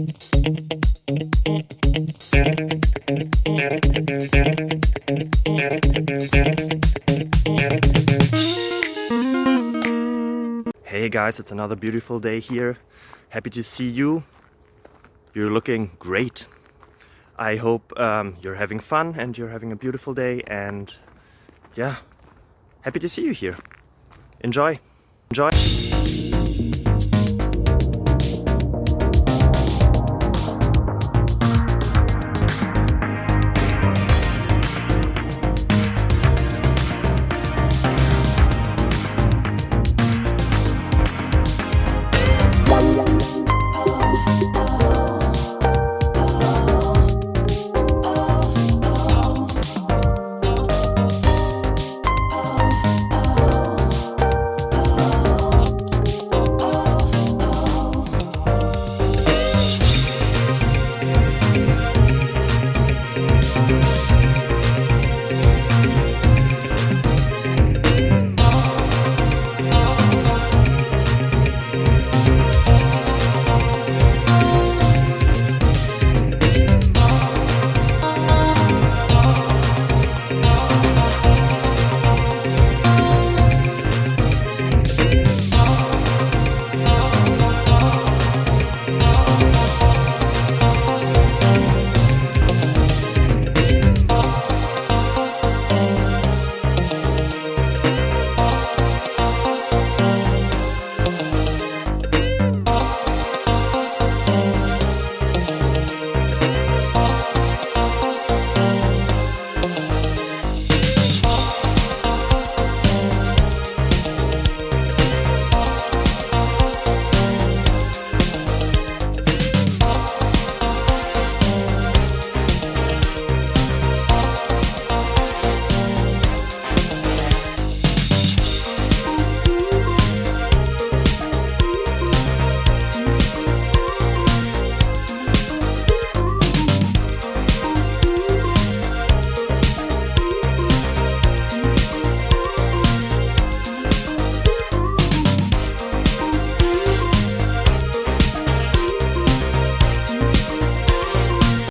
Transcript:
Hey guys, it's another beautiful day here. Happy to see you. You're looking great. I hope you're having fun and you're having a beautiful day, and yeah, happy to see you here. Enjoy. Enjoy.